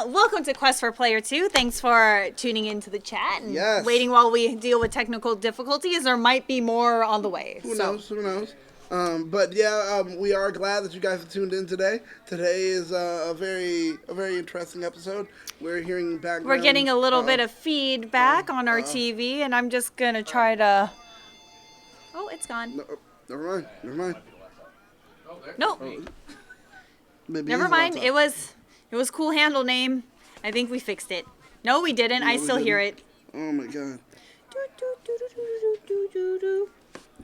welcome to Quest for Player 2. Thanks for tuning into the chat and waiting while we deal with technical difficulties. There might be more on the way. Who knows? We are glad that you guys have tuned in today. Today is a very interesting episode. We're hearing background. We're getting a little bit of feedback on our TV, and I'm just going to try to... Oh, it's gone. No, never mind. Nope. Never mind. It was cool handle name. I think we fixed it. No, we didn't. I still hear it. Oh my god.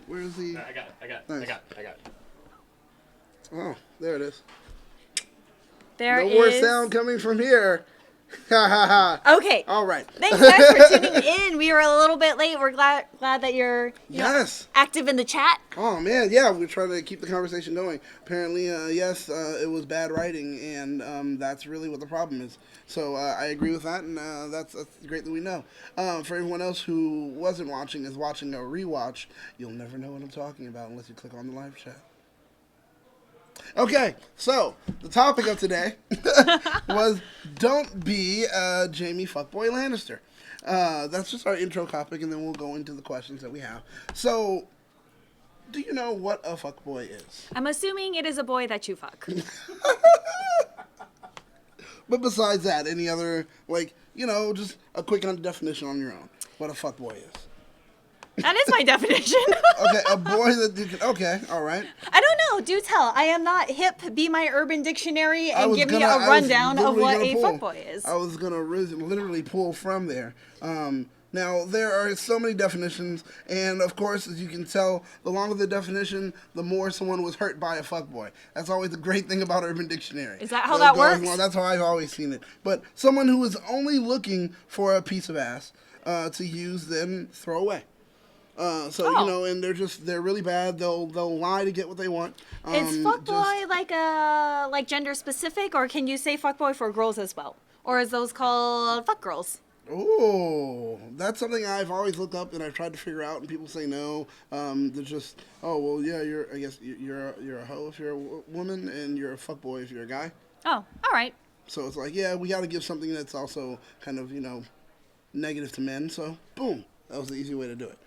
Where's the... I got it. Oh, there it is. There no more sound coming from here. Okay. All right. Thanks, guys, for tuning in. We were a little bit late. We're glad that you're active in the chat. Oh, man. Yeah, we're trying to keep the conversation going. Apparently, it was bad writing, and that's really what the problem is. So I agree with that, and that's great that we know. For everyone else who wasn't watching, is watching a rewatch, you'll never know what I'm talking about unless you click on the live chat. Okay, so the topic of today was don't be Jaime Fuckboy Lannister. That's just our intro topic, and then we'll go into the questions that we have. So, do you know what a fuckboy is? I'm assuming it is a boy that you fuck. But besides that, any other, just a quick definition on your own, what a fuckboy is. That is my definition. Okay, a boy that you can... Okay, all right. I don't know. Do tell. I am not hip. Be my Urban Dictionary and give me a rundown of what a fuckboy is. I was going to literally pull from there. Now, there are so many definitions, and of course, as you can tell, the longer the definition, the more someone was hurt by a fuckboy. That's always the great thing about Urban Dictionary. Is that how that works? Well, that's how I've always seen it. But someone who is only looking for a piece of ass to use, then throw away. And they're really bad. They'll lie to get what they want. Is fuckboy like gender specific, or can you say fuckboy for girls as well? Or is those called fuck girls? Oh, that's something I've always looked up and I've tried to figure out, and people say no. They're just, you're a hoe if you're a woman, and you're a fuckboy if you're a guy. Oh, all right. So it's like, yeah, we got to give something that's also kind of, negative to men. So boom, that was the easy way to do it.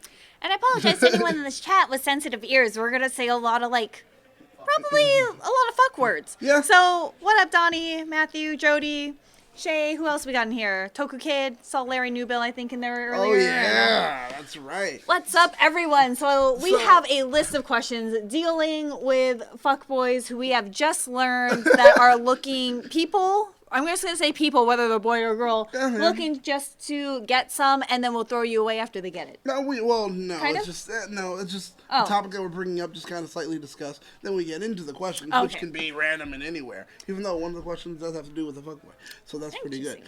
And I apologize to anyone in this chat with sensitive ears. We're going to say a lot of, probably a lot of fuck words. Yeah. So, what up, Donnie, Matthew, Jody, Shay, who else we got in here? Toku Kid, saw Larry Newbill, I think, in there earlier. Oh, yeah, that's right. What's up, everyone? So, we have a list of questions dealing with fuckboys who we have just learned that are looking people... I'm just going to say people, whether they're boy or girl, looking just to get some, and then we'll throw you away after they get it. No. It's just the topic that we're bringing up, just kind of slightly discussed. Then we get into the questions, which can be random and anywhere, even though one of the questions does have to do with the fuckboy. So that's pretty good.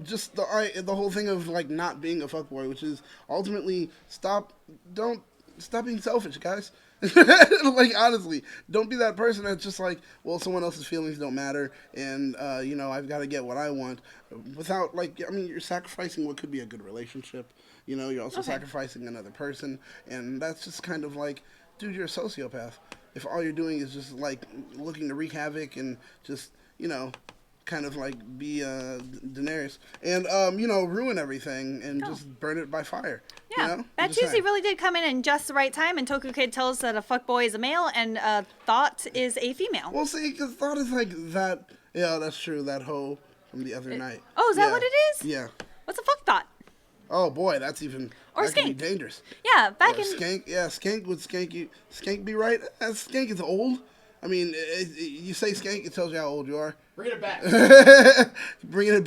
Just the whole thing of not being a fuckboy, which is ultimately stop being selfish, guys. Honestly, don't be that person that's just someone else's feelings don't matter, and I've got to get what I want without you're sacrificing what could be a good relationship. You're also sacrificing another person, and that's just kind of dude, you're a sociopath if all you're doing is just looking to wreak havoc and just kind of be Daenerys and ruin everything and just burn it by fire. Yeah, that Tuesday really did come in just the right time, and Toku Kid tells us that a fuckboy is a male and Thought is a female. Well, see, because Thought is that. Yeah, that's true. That hoe from the other night. Oh, is that what it is? Yeah. What's a fuck Thought? Oh boy, that's even. Or that Skank. Can be dangerous. Yeah, back in. Skank. Yeah, Skank would Skank. Skank be right. Skank is old. I mean, you say Skank, it tells you how old you are. Bring it back. Bringing it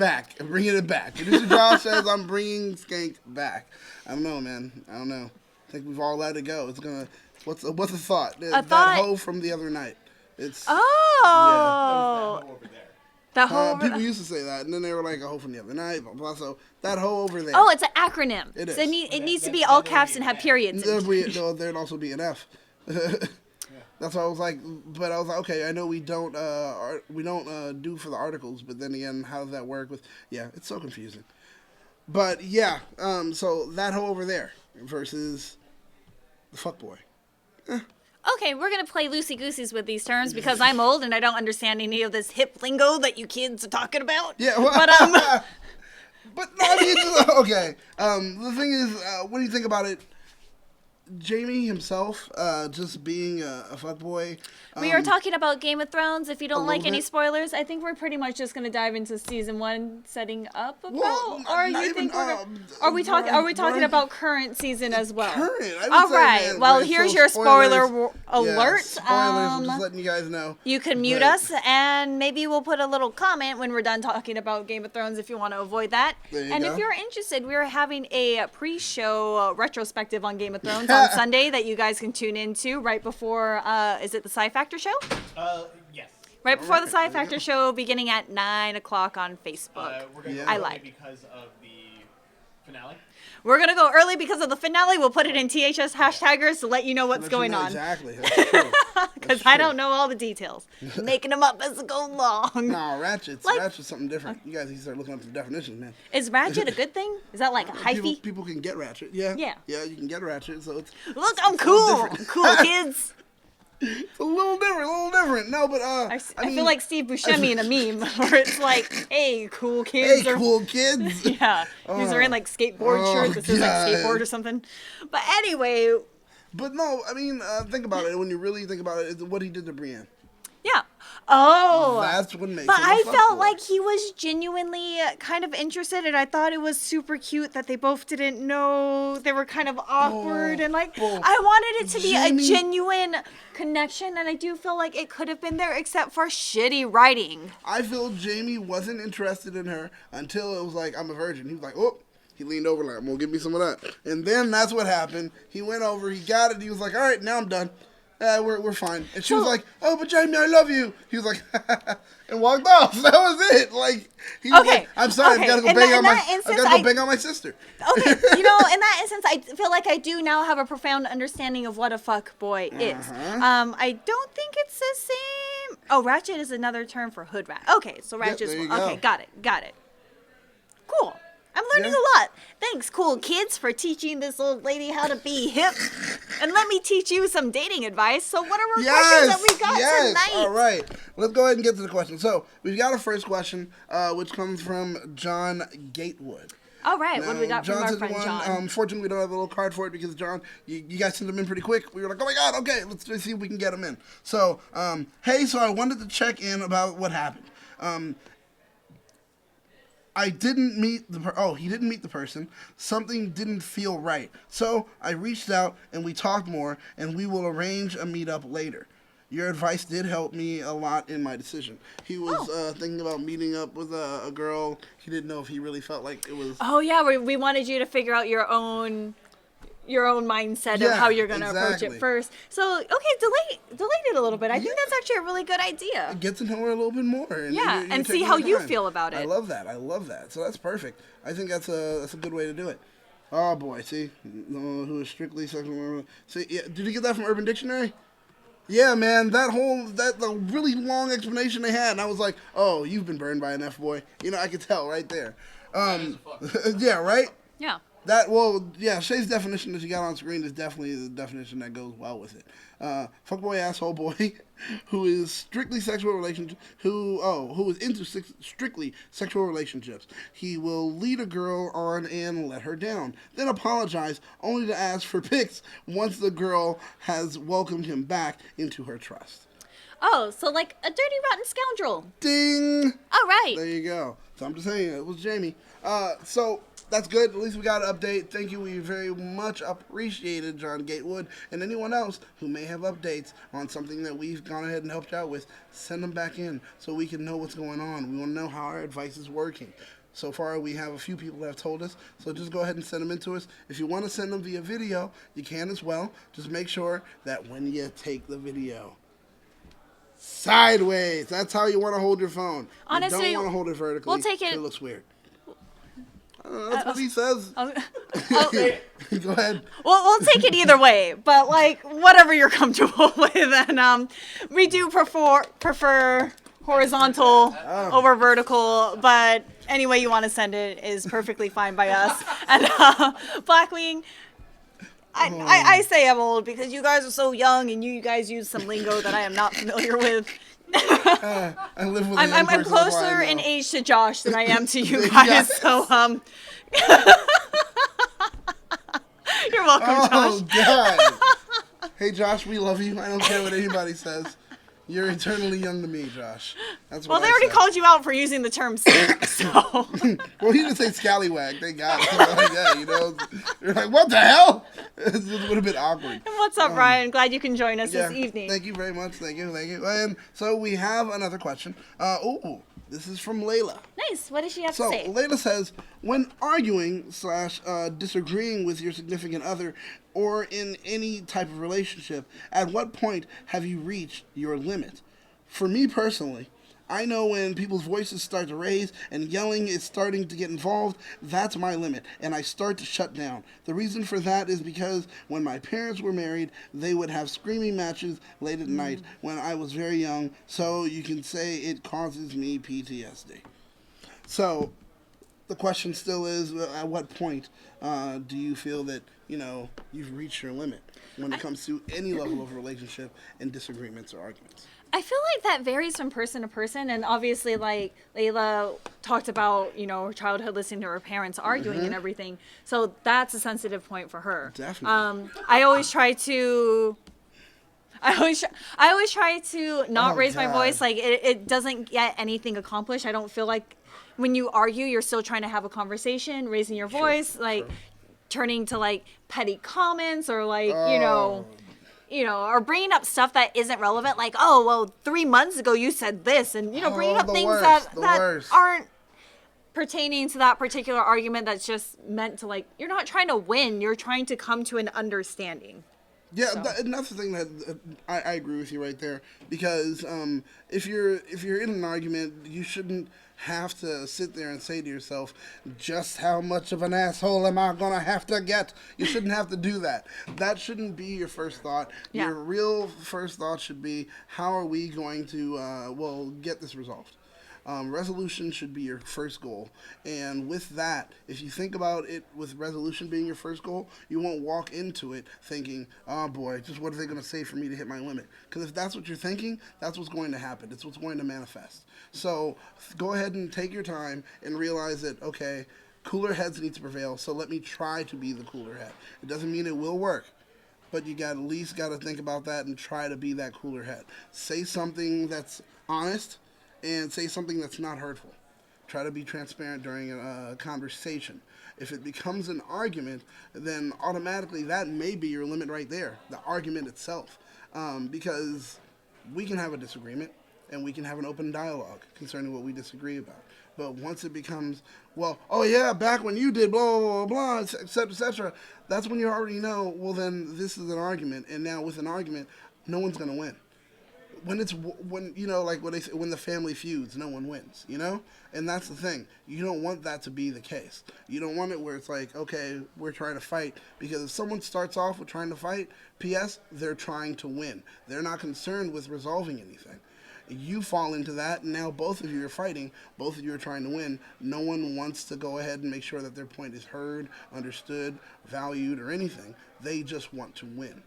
back. Producer Josh says I'm bringing Skank back. I don't know, man. I don't know. I think we've all let it go. It's gonna. What's a thought? That hoe from the other night. It's. Oh. Yeah. That hoe over there. That hoe. People used to say that, and then they were like a hoe from the other night. Blah blah. So that hoe over there. Oh, it's an acronym. It is. So it needs to be all caps and have periods. There'd also be an F. That's why I was like, okay, I know we don't do for the articles, but then again, how does that work with? Yeah, it's so confusing. But yeah, so that hoe over there versus the fuckboy. Okay, we're going to play loosey-gooseys with these terms because I'm old and I don't understand any of this hip lingo that you kids are talking about. Yeah, well, but no, I mean, okay. The thing is, when you think about it, Jamie himself, just being a fuckboy. We are talking about Game of Thrones. If you don't like any bit. spoilers, I think we're pretty much just going to dive into season 1, setting up about. Well, or not you even, think are we talking about current season as well? Current. I would All say, right. man, well, right, here's so your spoiler spoilers. alert. Spoilers. I'm just letting you guys know. You can mute us, and maybe we'll put a little comment when we're done talking about Game of Thrones if you want to avoid that. There you and go. if you're interested, we're having a pre-show retrospective on Game of Thrones on Sunday that you guys can tune into right before. Is it the Sci Factor show? Yes. Right before the Alright, Sci Factor show, beginning at 9 o'clock on Facebook. We're going to Yeah. go I early lied. because of the finale. We're going to go early because of the finale. We'll put it in THS hashtaggers to let you know what's Let you going know on. Exactly. That's true. Because I don't know all the details. Making them up as I go along. No, Ratchet's something different. You guys need to start looking up the definitions, man. Is Ratchet a good thing? Is that like a hyphy? People can get Ratchet. Yeah. Yeah. Yeah, you can get Ratchet. So it's Look, I'm it's a little cool. different. I'm cool, kids. It's a little different. No, but I mean, feel like Steve Buscemi in a meme where it's like, hey, cool kids. hey, cool kids. Yeah. He's wearing like skateboard shirts that says like God. skateboard or something. But anyway, But no, I mean, think about it. When you really think about it, it's what he did to Brienne. yeah. Oh. That's what makes But him a I felt fuckboy. like he was genuinely kind of interested, and I thought it was super cute that they both didn't know. They were kind of awkward, and like, oh, I wanted it to be Jamie- a genuine connection, and I do feel like it could have been there, except for shitty writing. I feel Jamie wasn't interested in her until it was like, I'm a virgin. He was like, oh. He leaned over like, well, give me some of that. And then that's what happened. He went over, he got it, he was like, all right, now I'm done. We're fine. And she was like, oh, but Jamie, I love you. He was like, and walked off. That was it. Like, he was Okay, like, I'm sorry, okay. I've got to go In bang that- on in my, that I've instance, got to go bang on my sister. Okay, in that instance, I feel like I do now have a profound understanding of what a fuck boy is. I don't think it's the same. Oh, ratchet is another term for hood rat. Okay, so ratchet's there you okay. go. Got it. Cool. I'm learning Yeah. a lot. Thanks, cool kids, for teaching this old lady how to be hip. And let me teach you some dating advice. So what are our questions that we got tonight? All right. Let's go ahead and get to the question. So we've got our first question, which comes from John Gatewood. All right, what do we got from our sent friend one. John? Unfortunately, we don't have a little card for it because John, you guys sent them in pretty quick. We were like, oh my god, okay, let's see if we can get them in. So, hey, so I wanted to check in about what happened. I didn't meet he didn't meet the person. Something didn't feel right. So I reached out and we talked more, and we will arrange a meetup later. Your advice did help me a lot in my decision. He was thinking about meeting up with a girl. He didn't know if he really felt like it was... Oh yeah, we wanted you to figure out your own mindset of how you're gonna approach exactly. it first. So okay, delay it a little bit. I think that's actually a really good idea. Get to know her a little bit more. And Yeah, and see taking how your you time. feel about it. I love that. So that's perfect. I think that's a good way to do it. Oh boy, see, who is strictly sexual? See, yeah, did you get that from Urban Dictionary? Yeah, man, the really long explanation they had, and I was like, oh, you've been burned by an F-boy. You know, I could tell right there. Yeah, right? Yeah. Shay's definition that you got on screen is definitely the definition that goes well with it. Fuckboy asshole boy who is strictly sexual relationship who is into strictly sexual relationships. He will lead a girl on and let her down, then apologize only to ask for pics once the girl has welcomed him back into her trust. Oh, so like a dirty, rotten scoundrel. Ding! All right. There you go. So I'm just saying, it was Jamie. So that's good. At least we got an update. Thank you. We very much appreciated John Gatewood, and anyone else who may have updates on something that we've gone ahead and helped you out with. Send them back in so we can know what's going on. We want to know how our advice is working. So far, we have a few people that have told us, so just go ahead and send them in to us. If you want to send them via video, you can as well. Just make sure that when you take the video, sideways. That's how you want to hold your phone. Honestly, you don't want to hold it vertically. we'll take it. It looks weird. That's what he says. Oh, Go ahead. we'll take it either way, but like whatever you're comfortable with, and we do prefer horizontal over vertical, but any way you want to send it is perfectly fine by us. And Blackwing, I say I'm old because you guys are so young and you guys use some lingo that I am not familiar with. I live with a young I'm person, that's why I closer in know. age to Josh than I am to you Yes. guys. So you're welcome, Oh, Josh. God. Hey, Josh, we love you. I don't care what anybody says. You're eternally young to me, Josh. That's what Well, they I already said. called you out for using the term sick, so. Well, he didn't say scallywag. They got it. Like, yeah, you know, you're like, what the hell? It's a little bit awkward. And what's up, Ryan? Glad you can join us Yeah, this evening. thank you very much. Thank you. And so we have another question. This is from Layla. Nice. What does she have So to say? Layla says, when arguing / disagreeing with your significant other or in any type of relationship, at what point have you reached your limit? For me personally, I know when people's voices start to raise and yelling is starting to get involved, that's my limit, and I start to shut down. The reason for that is because when my parents were married, they would have screaming matches late at night when I was very young, so you can say it causes me PTSD. So, the question still is, at what point do you feel that, you've reached your limit when it comes to any level of relationship and disagreements or arguments? I feel like that varies from person to person, and obviously, like Layla talked about, her childhood listening to her parents arguing and everything. So that's a sensitive point for her. Definitely. I always try to not Oh, raise my God. voice. Like it doesn't get anything accomplished. I don't feel like when you argue, you're still trying to have a conversation, raising your voice, like turning to like petty comments or like or bringing up stuff that isn't relevant. Like, oh well, 3 months ago you said this, and bringing up the things worst, that the that worst. aren't pertaining to that particular argument. That's just meant to like you're not trying to win. You're trying to come to an understanding. Yeah, So. Another thing that I agree with you right there, because if you're in an argument, you shouldn't have to sit there and say to yourself, just how much of an asshole am I gonna have to get? You shouldn't have to do that. That shouldn't be your first thought. Yeah. Your real first thought should be, how are we going to get this resolved? Resolution should be your first goal. And with that, if you think about it with resolution being your first goal, you won't walk into it thinking, oh boy, just what are they going to say for me to hit my limit? Because if that's what you're thinking, that's what's going to happen. It's what's going to manifest. So go ahead and take your time and realize that, okay, cooler heads need to prevail, so let me try to be the cooler head. It doesn't mean it will work, but you at least got to think about that and try to be that cooler head. Say something that's honest, and say something that's not hurtful. Try to be transparent during a conversation. If it becomes an argument, then automatically that may be your limit right there, the argument itself. Because we can have a disagreement, and we can have an open dialogue concerning what we disagree about. But once it becomes, well, oh yeah, back when you did blah, blah, blah, blah, et cetera, that's when you already know, well then this is an argument, and now with an argument, no one's going to win. When like what they say, when the family feuds, no one wins, and that's the thing. You don't want that to be the case. You don't want it where it's like, okay, we're trying to fight, because if someone starts off with trying to fight, P.S., they're trying to win. They're not concerned with resolving anything. You fall into that, and now both of you are fighting. Both of you are trying to win. No one wants to go ahead and make sure that their point is heard, understood, valued, or anything. They just want to win.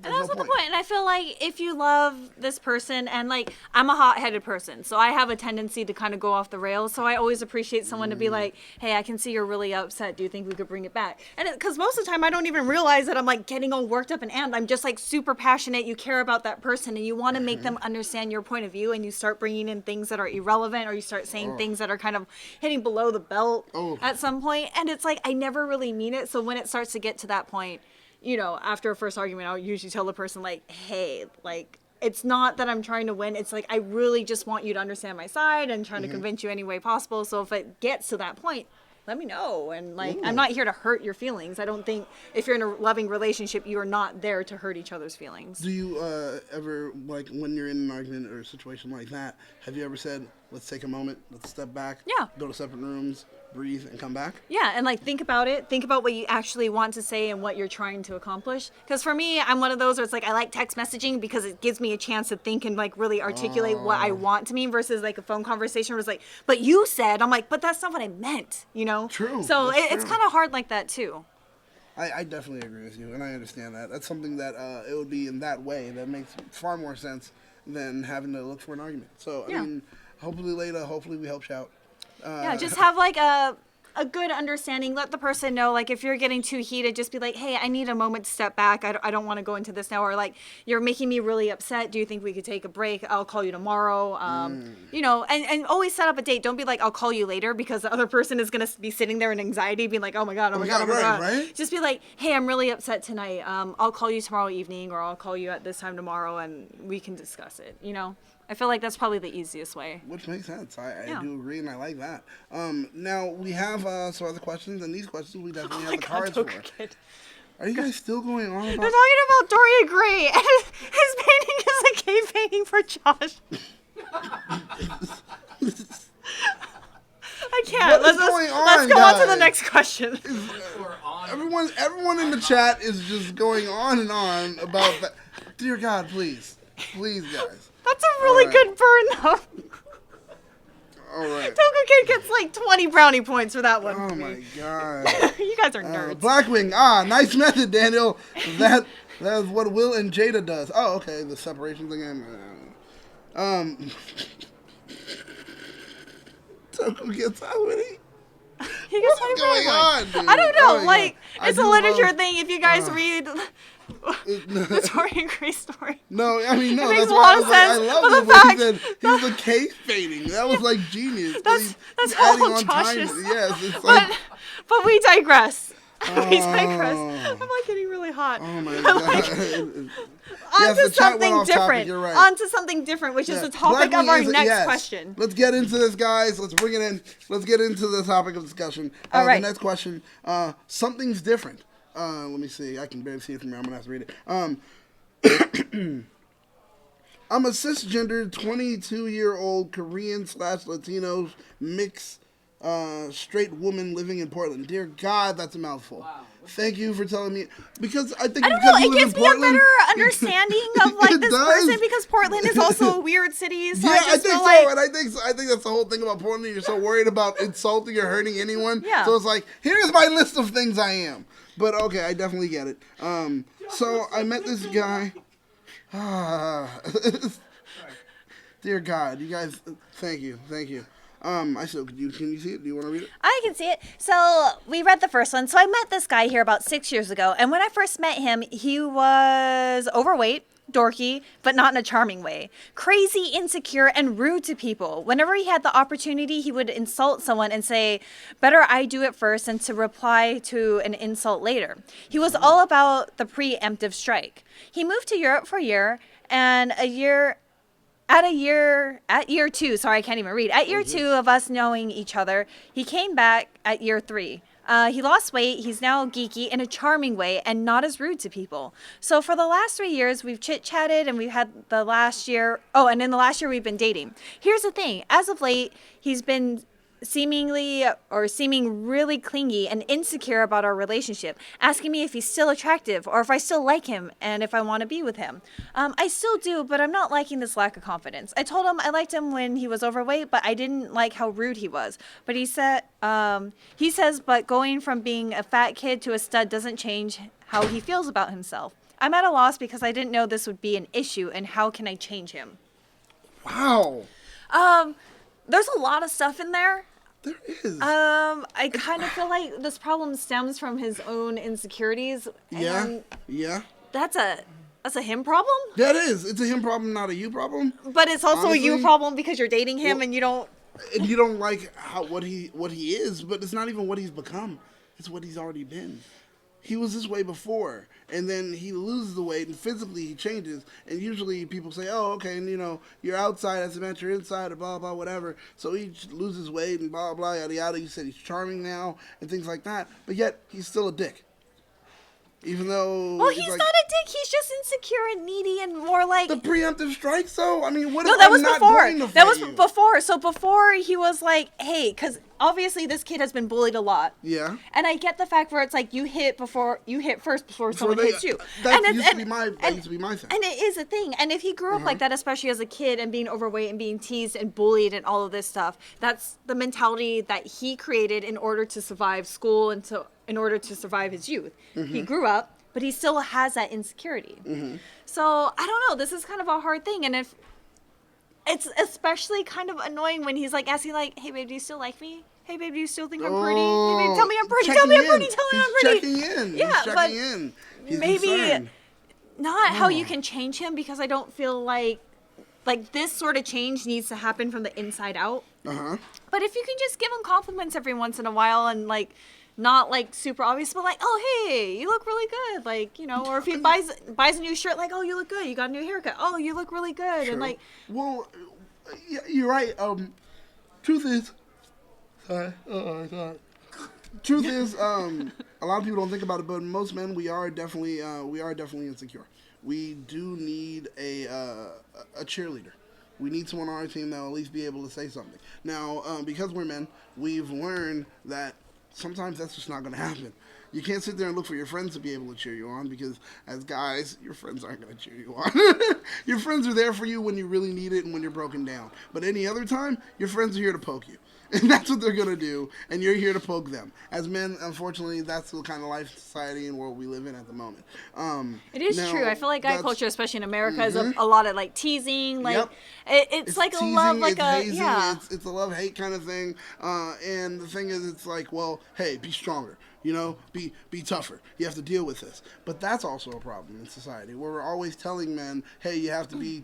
And that's not the point. And I feel like if you love this person, and like I'm a hot-headed person, so I have a tendency to kind of go off the rails. So I always appreciate someone to be like, "Hey, I can see you're really upset. Do you think we could bring it back?" And because most of the time I don't even realize that I'm like getting all worked up and amped. I'm just like super passionate. You care about that person, and you want to make them understand your point of view. And you start bringing in things that are irrelevant, or you start saying things that are kind of hitting below the belt at some point. And it's like I never really mean it. So when it starts to get to that point, after a first argument, I'll usually tell the person, like, hey, like, it's not that I'm trying to win. It's like, I really just want you to understand my side and trying to convince you any way possible. So if it gets to that point, let me know. And, like, I'm not here to hurt your feelings. I don't think if you're in a loving relationship, you are not there to hurt each other's feelings. Do you ever, like, when you're in an argument or a situation like that, have you ever said, let's take a moment, let's step back, go to separate rooms, breathe, and come back? Yeah, and like think about it. Think about what you actually want to say and what you're trying to accomplish. Because for me, I'm one of those where it's like I like text messaging because it gives me a chance to think and like really articulate what I want to mean versus like a phone conversation where it's like, but you said, I'm like, but that's not what I meant, True. So it's true. kind of hard like that too. I definitely agree with you, and I understand that. That's something that it would be in that way that makes far more sense than having to look for an argument. So, I mean, hopefully later, hopefully we help you out. Yeah, just have like a good understanding. Let the person know, like, if you're getting too heated, just be like, hey, I need a moment to step back. I don't want to go into this now. Or like, you're making me really upset. Do you think we could take a break? I'll call you tomorrow. You know, and always set up a date. Don't be like, I'll call you later, because the other person is going to be sitting there in anxiety being like, oh my God, oh my God, oh my God. Right? Just be like, hey, I'm really upset tonight. I'll call you tomorrow evening, or I'll call you at this time tomorrow and we can discuss it, you know? I feel like that's probably the easiest way. Which makes sense. I do agree, and I like that. Now, we have some other questions, and these questions we definitely have the cards for. Kid. Are you guys still going on about... They're talking about Dorian Gray, and his painting is a cave painting for Josh. I can't. What is going on, let's go on to the guys? next question. Everyone in the chat is just going on and on about that. Dear God, please. Please, guys. That's a really good burn, though. All right. Toku Kid gets like 20 brownie points for that one. Oh, my God. You guys are nerds. Blackwing. Nice method, Daniel. That is what Will and Jada does. Oh, okay. The separation thing. Toku gets how many? What's going on, dude? I don't know. Oh, like, yeah. it's a literature thing. If you guys read the Dorian Gray story. No, I mean, no. It makes That's a why lot of I sense. love it when he said he was a cave painting. That was like genius. That's he's how adding on Josh time. is. Yes, it's like... But we digress. We digress. I'm like getting really hot. Oh my God. On to something different. You're right. On to something different, which is the topic of our next question. Let's get into this, guys. Let's bring it in. Let's get into the topic of discussion. All right. The next question. Something's different. Let me see. I can barely see it from here. I'm going to have to read it. I'm a cisgendered 22-year-old Korean/Latino mix straight woman living in Portland. Dear God, that's a mouthful. Wow. Thank you for telling me, because I think I don't know. It gives me a better understanding of like this person, because Portland is also a weird city. So yeah, I just think feel like... so, and I think that's the whole thing about Portland. You're so worried about insulting or hurting anyone. Yeah. So it's like, here's my list of things I am. But okay, I definitely get it. So I met this guy. Dear God, you guys, thank you. I still, can you see it? Do you want to read it? I can see it. So we read the first one. So I met this guy here about 6 years ago. And when I first met him, he was overweight, dorky, but not in a charming way. Crazy, insecure, and rude to people. Whenever he had the opportunity, he would insult someone and say, better I do it first than to reply to an insult later. He was all about the preemptive strike. He moved to Europe for a year, and at year two, sorry, I can't even read. At year 2 of us knowing each other, he came back at year 3. He lost weight. He's now geeky in a charming way and not as rude to people. So for the last 3 years, we've chit-chatted, and we've had the last year. Oh, and in the last year, we've been dating. Here's the thing. As of late, he's been seeming really clingy and insecure about our relationship, asking me if he's still attractive or if I still like him and if I want to be with him. I still do, but I'm not liking this lack of confidence. I told him I liked him when he was overweight, but I didn't like how rude he was. But he says, but going from being a fat kid to a stud doesn't change how he feels about himself. I'm at a loss because I didn't know this would be an issue, and how can I change him? Wow. There's a lot of stuff in there. There is. I kind of feel like this problem stems from his own insecurities. And Yeah. That's a him problem? That is. It's a him problem, not a you problem. But it's also Honestly, a you problem because you're dating him and you don't... And you don't like what he is, but it's not even what he's become. It's what he's already been. He was this way before, and then he loses the weight, and physically he changes. And usually people say, oh, okay, and you're outside as a man, you're inside, or blah, blah, whatever. So he loses weight, and blah, blah, yada, yada. You said he's charming now, and things like that. But yet, he's still a dick. Even though... Well, he's not a dick. He's just insecure and needy and more like... The preemptive strikes, though? I mean, what no, if that I'm was not before. going to That was fight you? before. So before he was like, hey, because obviously this kid has been bullied a lot. Yeah. And I get the fact where it's like you hit first before someone hits you. That used to be my thing. And it is a thing. And if he grew up like that, especially as a kid, and being overweight and being teased and bullied and all of this stuff, that's the mentality that he created in order to survive school and to in order to survive his youth. He grew up, but he still has that insecurity. So I don't know. This is kind of a hard thing, and if it's especially kind of annoying when he's like asking, like, "Hey, babe, do you still like me? Hey, babe, do you still think I'm pretty? Hey, babe, tell me I'm pretty. Tell me I'm pretty. Tell me I'm pretty." He's checking in. Yeah, He's checking but in. He's maybe concerned. not how you can change him, because I don't feel like this sort of change needs to happen from the inside out. But if you can just give him compliments every once in a while, and like not like super obvious, but like, "Oh, hey, you look really good," like, you know, or if he buys a new shirt, like, "Oh, you look good. You got a new haircut. Oh, you look really good." True. And like, well, yeah, you're right. Truth is, sorry. Oh my god. Truth is, a lot of people don't think about it, but most men, we are definitely insecure. We do need a cheerleader. We need someone on our team that will at least be able to say something. Now, because we're men, we've learned that sometimes that's just not going to happen. You can't sit there and look for your friends to be able to cheer you on, because as guys, your friends aren't going to cheer you on. Your friends are there for you when you really need it and when you're broken down. But any other time, your friends are here to poke you. And that's what they're going to do, and you're here to poke them. As men, unfortunately, that's the kind of life, society, and world we live in at the moment. It is true. I feel like guy culture, especially in America, is a lot of like teasing. Like it's like teasing, a love, like a hazing, yeah. It's a love-hate kind of thing. And the thing is, it's like, well, hey, be stronger. You know, be tougher. You have to deal with this. But that's also a problem in society, where we're always telling men, hey, you have to be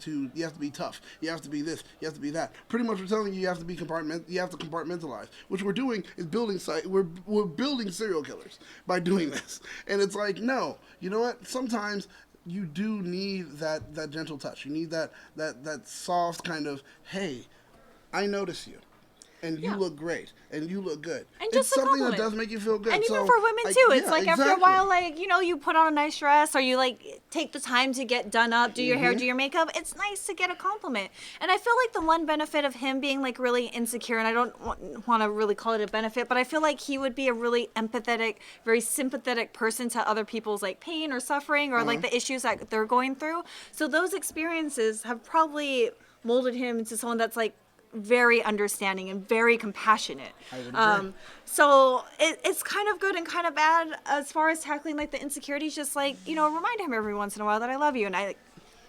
tough. You have to be this. You have to be that. Pretty much, we're telling you have to be compartmentalize. Which we're doing is we're building serial killers by doing this. And it's like, no. You know what? Sometimes you do need that gentle touch. You need that soft kind of, hey, I notice you. And you look great, and you look good. And just it's something that does make you feel good. And even for women too, it's like exactly. After a while, like, you know, you put on a nice dress, or you like take the time to get done up, do your hair, do your makeup. It's nice to get a compliment. And I feel like the one benefit of him being like really insecure, and I don't want to really call it a benefit, but I feel like he would be a really empathetic, very sympathetic person to other people's like pain or suffering, or like the issues that they're going through. So those experiences have probably molded him into someone that's like very understanding and very compassionate. I would agree. So it's kind of good and kind of bad as far as tackling like the insecurities. Just like, you know, remind him every once in a while that I love you. And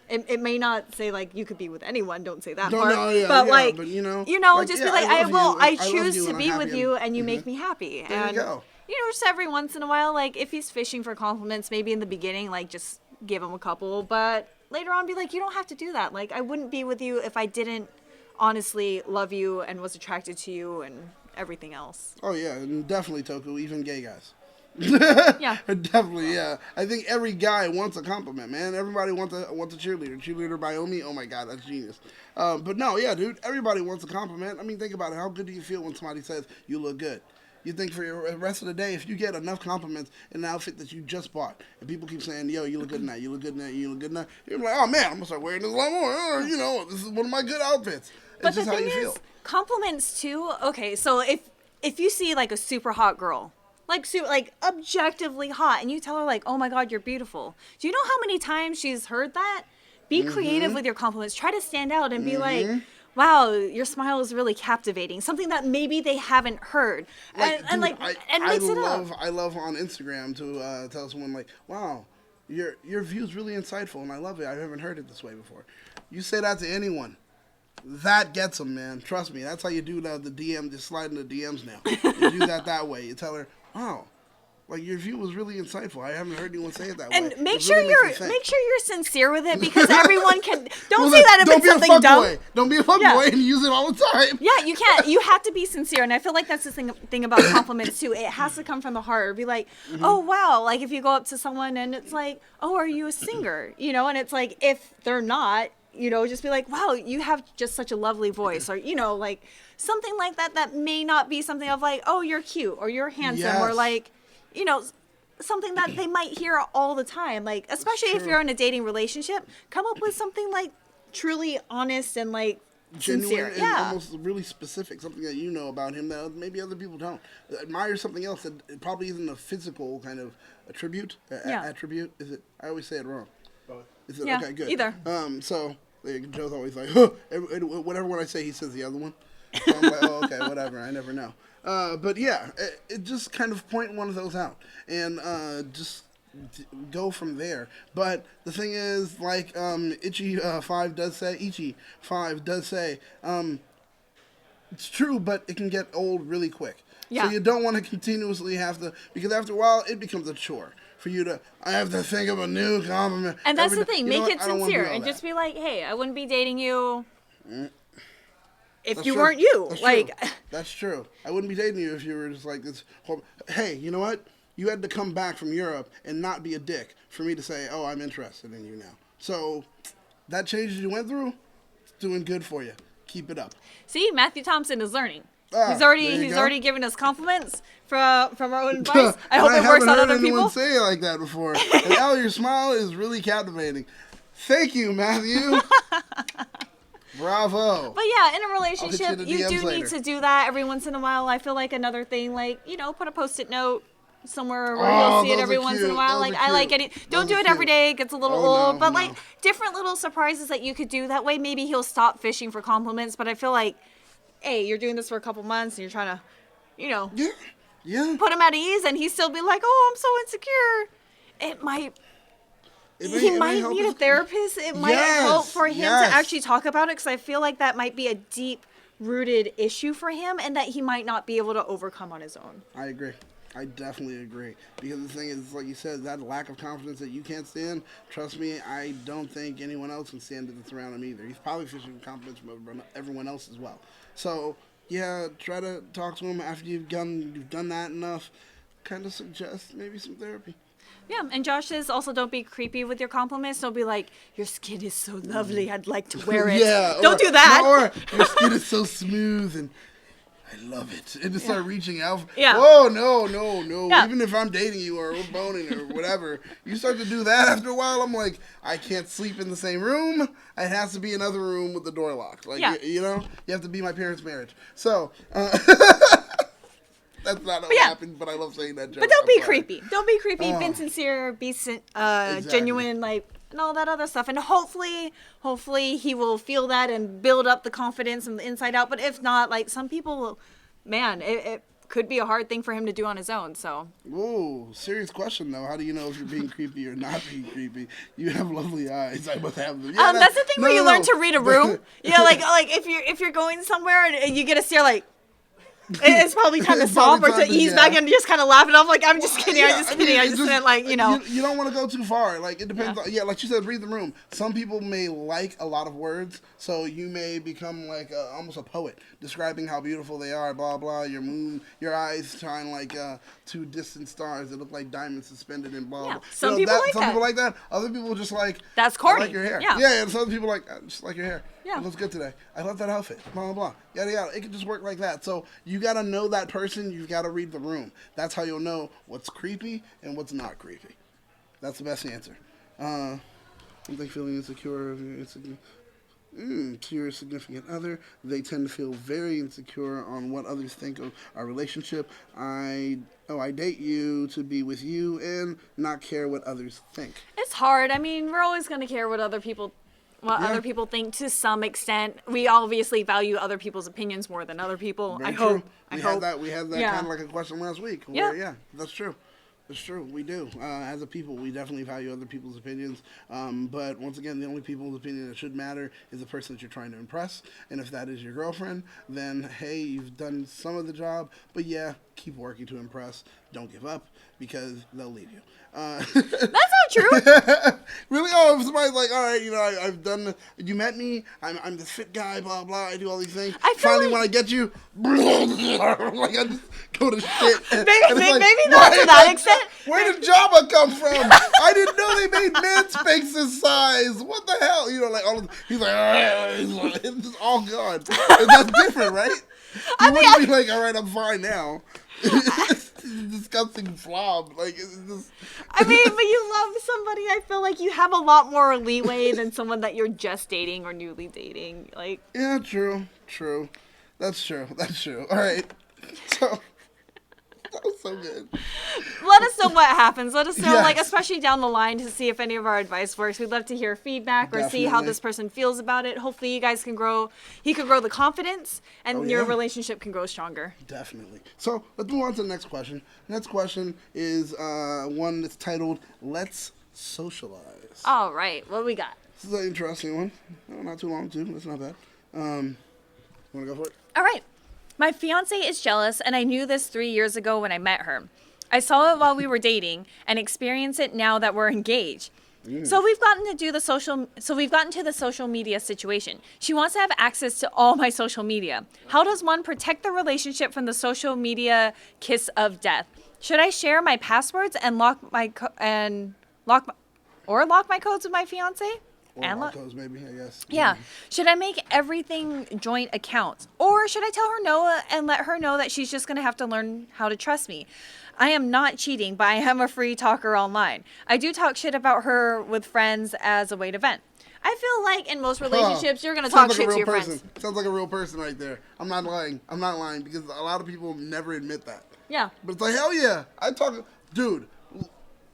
it may not say like you could be with anyone. Don't say that part. But you know, just be like, I choose to be with you, and you make me happy. There and you go. You know, just every once in a while, like if he's fishing for compliments, maybe in the beginning, like just give him a couple, but later on be like, you don't have to do that. Like I wouldn't be with you if I didn't honestly love you and was attracted to you and everything else. Oh yeah, and definitely, Toku, even gay guys. Yeah. Definitely, yeah. I think every guy wants a compliment, man. Everybody wants a cheerleader. Cheerleader by Omi, oh my god, that's genius. But no, yeah, dude, everybody wants a compliment. I mean, think about it. How good do you feel when somebody says you look good? You think for the rest of the day, if you get enough compliments in an outfit that you just bought, and people keep saying, yo, you look good in that, you look good in that, you look good in that, you're like, oh man, I'm going to start wearing this a lot more. You know, this is one of my good outfits. But the thing is, compliments too, okay, so if you see like a super hot girl, like objectively hot, and you tell her like, oh my god, you're beautiful. Do you know how many times she's heard that? Be creative with your compliments. Try to stand out and be like, wow, your smile is really captivating. Something that maybe they haven't heard. And mix it up. I love on Instagram to tell someone like, wow, your view's really insightful and I love it. I haven't heard it this way before. You say that to anyone. That gets them, man. Trust me. That's how you do the DM, just slide in the DMs now. You do that way. You tell her, wow, like your view was really insightful. I haven't heard anyone say it that way. And make sure you're sincere with it, because everyone can. Don't say that if it's something dumb. Don't be a fuckboy and use it all the time. Yeah, you can't. You have to be sincere, and I feel like that's the thing about compliments too. It has to come from the heart. Or be like, oh wow, like if you go up to someone and it's like, oh, are you a singer? You know, and it's like if they're not, you know, just be like, wow, you have just such a lovely voice, or you know, like something like that. That may not be something of like, oh, you're cute or you're handsome or like, you know, something that they might hear all the time. Like, especially if you're in a dating relationship, come up with something like truly honest and like genuine sincere. and almost really specific, something that you know about him that maybe other people don't. Admire something else that it probably isn't a physical kind of attribute. Attribute, is it? I always say it wrong. Both. Is it? Yeah, okay, good. either. So Joe's always like, huh, whatever one I say, he says the other one. So I'm like, oh, okay, whatever. I never know. But yeah, it just kind of point one of those out and just go from there. But the thing is, like Ichi 5 does say, it's true, but it can get old really quick. Yeah. So you don't want to continuously have to, because after a while it becomes a chore for you to. I have to think of a new compliment. And that's the every day. thing. You know Make what? it I don't wanna sincere do all and that. just be like, hey, I wouldn't be dating you if That's you true. weren't you. That's Like, true. That's true. I wouldn't be dating you if you were just like this. Hey, you know what? You had to come back from Europe and not be a dick for me to say, oh, I'm interested in you now. So that change you went through, it's doing good for you. Keep it up. see, Matthew Thompson is learning. He's there you he's go. already given us compliments from our own advice. I And hope it works haven't on heard other anyone people. say it like that before. And now your smile is really captivating. Thank you, Matthew. Bravo. But yeah, in a hit you relationship, in the you DMs do need later. to do that every once in a while. I feel like another thing, like, put a Post-it note somewhere where Oh, he'll see it those every are once in a cute. while. Those Like, are I like cute. it. Don't Those do are it every cute. day. It gets a little Oh, old. no, But, no. like, different little surprises that you could do. That way, maybe he'll stop fishing for compliments. But I feel like, hey, you're doing this for a couple months and you're trying to, Yeah. Yeah. put him at ease, and he still be like, oh, I'm so insecure. It might. He might help need a his- therapist. It might Yes, help for him yes. to actually talk about it, because I feel like that might be a deep-rooted issue for him, and that he might not be able to overcome on his own. I agree. I definitely agree. Because the thing is, like you said, that lack of confidence that you can't stand, trust me, I don't think anyone else can stand it that's around him either. He's probably fishing for confidence from everyone else as well. So, yeah, try to talk to him after you've done that enough. Kind of suggest maybe some therapy. Yeah, and Josh says also don't be creepy with your compliments. Don't be like, your skin is so lovely, I'd like to wear it. Don't do that. Or your skin is so smooth and I love it. And to start reaching out. Yeah. Oh, no. Yeah. Even if I'm dating you or we're boning or whatever, you start to do that after a while, I'm like, I can't sleep in the same room. It has to be another room with the door locked. Like, Yeah. you have to be my parents' marriage. So, that's not what happened, but I love saying that joke. But don't I'm be sorry. creepy. Don't be creepy. Be sincere. Be genuine, and all that other stuff. And hopefully he will feel that and build up the confidence from the inside out. But if not, like, some people, man, it could be a hard thing for him to do on his own. So. Whoa, serious question though. How do you know if you're being creepy or not being creepy? You have lovely eyes. I must have them. Yeah, That's the thing where you learn to read a room. But- Yeah, like if you're going somewhere and you get a stare, like. It's probably time to It's stop probably or to time to- ease yeah. back and just kind of laugh it off. Like, I'm just kidding. I'm just kidding. I it's just didn't like, You don't want to go too far. Like, it depends. Yeah. Like you said, read the room. Some people may like a lot of words, so you may become like almost a poet, describing how beautiful they are. Blah blah. Your moon, your eyes shine like two distant stars that look like diamonds suspended in blah. Yeah. Blah. Some people like Some that. people like that. Other people just like. That's I corny. like your hair. Yeah. And some people like I just like your hair. Yeah. It looks good today. I love that outfit. Blah blah blah. Yada yada. It can just work like that. So you gotta know that person. You've got to read the room. That's how you'll know what's creepy and what's not creepy. That's the best answer. Something feeling insecure to your significant other. They tend to feel very insecure on what others think of our relationship. I date you to be with you and not care what others think. It's hard. I mean, we're always going to care what other people think to some extent. We obviously value other people's opinions more than other people. Very I true. hope. We had that Yeah. kind of like a question last week. Yeah. Yeah, that's true. It's true. We do. As a people, we definitely value other people's opinions. But once again, the only people's opinion that should matter is the person that you're trying to impress. And if that is your girlfriend, then hey, you've done some of the job. But yeah, keep working to impress. Don't give up because they'll leave you. That's not true. Really? Oh, if somebody's like, all right, I've done. You met me. I'm this fit guy. Blah blah. I do all these things. I feel Finally, like- when I get you, like I just go to shit. And it's like, Maybe not to that extent. Where did Jabba come from? I didn't know they made man Spanx this size. What the hell? Like all of, he's like, it's just all gone. And that's different, right? You wouldn't be like, all right, I'm fine now. It's a disgusting flob. Like, it's just. I mean, but you love somebody. I feel like you have a lot more leeway than someone that you're just dating or newly dating. Like. Yeah, true. That's true. All right. So. That was so good. Let us know what happens. Let us know, Yes. like, especially down the line, to see if any of our advice works. We'd love to hear feedback or see how Definitely. this person feels about it. Hopefully, you guys can grow. He can grow the confidence, and Oh, your yeah. relationship can grow stronger. Definitely. So let's move on to the next question. Next question is one that's titled "Let's Socialize." All right, what we got? This is an interesting one. Oh, not too long too. That's not bad. Want to go for it? All right. My fiance is jealous, and I knew this 3 years ago when I met her. I saw it while we were dating and experience it now that we're engaged. So we've gotten to the social media situation. She wants to have access to all my social media. How does one protect the relationship from the social media kiss of death? Should I share my passwords and lock my codes with my fiance? Or And Marcos, maybe, I guess. yeah. Should I make everything joint accounts? Or should I tell her no and let her know that she's just going to have to learn how to trust me? I am not cheating, but I am a free talker online. I do talk shit about her with friends as a way to vent. I feel like in most relationships, you're going to talk Sounds like shit a to real your person. friends. Sounds like a real person right there. I'm not lying. I'm not lying because a lot of people never admit that. Yeah. But it's like, hell yeah. I talk, dude,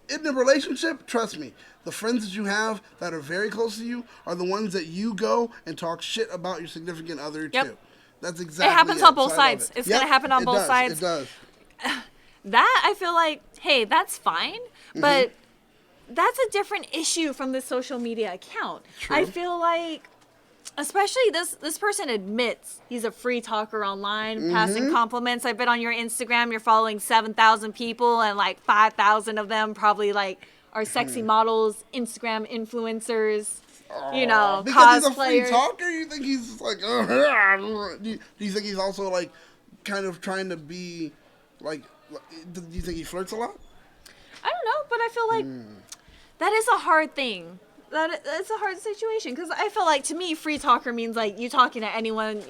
in a relationship, trust me, the friends that you have that are very close to you are the ones that you go and talk shit about your significant other Yep. to. That's exactly It happens on both So I love sides. it. It's going to happen on it both does. sides. It does. That, I feel like, hey, that's fine. But that's a different issue from the social media account. True. I feel like, especially this person admits he's a free talker online, passing compliments. I bet on your Instagram you're following 7,000 people, and like 5,000 of them probably like are sexy models, Instagram influencers, Because he's a free cosplayers. talker, you think he's just like, do you think he's also like kind of trying to be like, do you think he flirts a lot? I don't know, but I feel like that is a hard thing. That's a hard situation because I feel like, to me, free talker means like you talking to anyone,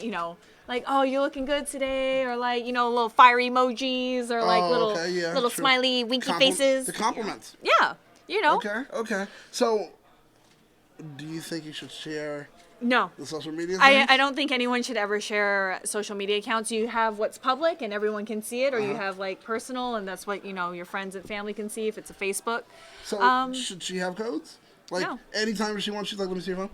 like, oh, you're looking good today, or like, little fire emojis, or like little true. smiley winky faces. The compliments. Yeah, Okay. So, do you think you should share No. the social media things? I don't think anyone should ever share social media accounts. You have what's public and everyone can see it, or you have like personal, and that's what your friends and family can see if it's a Facebook. So, should she have codes? Like, No. anytime she wants, she's like, let me see your phone?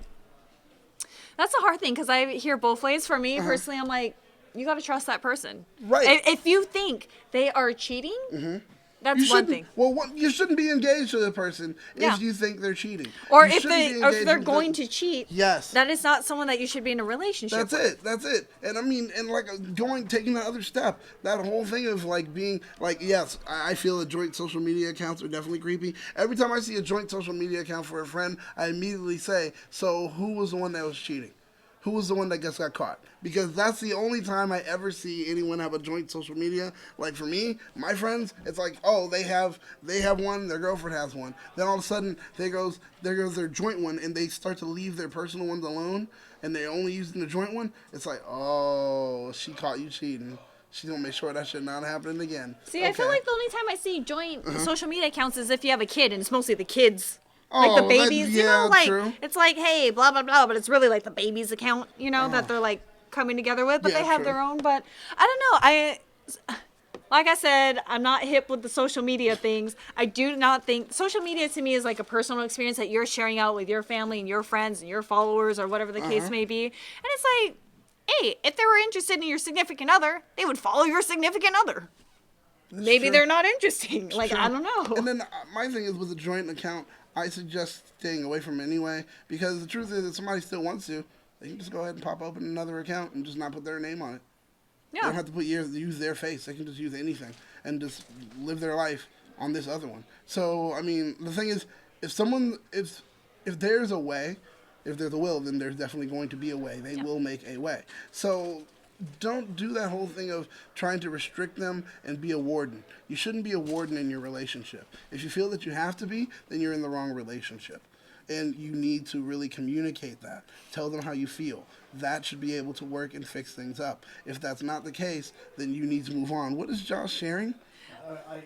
That's a hard thing because I hear both ways. For me personally, I'm like, you got to trust that person. Right. If you think they are cheating, that's You one shouldn't. thing. Well, you shouldn't be engaged to the person Yeah. if you think they're cheating. Or You if shouldn't be if engaged they're with going the- to cheat, Yes. that is not someone that you should be in a relationship with. That's it. And I mean, and like taking that other step, that whole thing of like being like, yes, I feel that joint social media accounts are definitely creepy. Every time I see a joint social media account for a friend, I immediately say, so who was the one that was cheating? Who was the one that got caught? Because that's the only time I ever see anyone have a joint social media. Like for me, my friends, it's like, oh, they have one, their girlfriend has one. Then all of a sudden, there goes their joint one, and they start to leave their personal ones alone, and they're only using the joint one. It's like, oh, she caught you cheating. She's gonna make sure that shit not happening again. See, I feel like the only time I see joint social media accounts is if you have a kid, and it's mostly the kids. Like the Oh, babies, yeah, true. like it's like, hey, blah blah blah, but it's really like the baby's account, that they're like coming together with, but Yeah, they have true. their own. But I don't know. Like I said, I'm not hip with the social media things. I do not think social media to me is like a personal experience that you're sharing out with your family and your friends and your followers or whatever the case may be. And it's like, hey, if they were interested in your significant other, they would follow your significant other. Maybe true. they're not interesting. Like, True. I don't know. And then my thing is with a joint account, I suggest staying away from it anyway, because the truth is, if somebody still wants to, they can just go ahead and pop open another account and just not put their name on it. They don't Yeah. have to use their face. They can just use anything and just live their life on this other one. So I mean, the thing is, if there's a way, if there's a will, then there's definitely going to be a way. They will make a way. So don't do that whole thing of trying to restrict them and be a warden. You shouldn't be a warden in your relationship. If you feel that you have to be, then you're in the wrong relationship. And you need to really communicate that. Tell them how you feel. That should be able to work and fix things up. If that's not the case, then you need to move on. What is Josh sharing?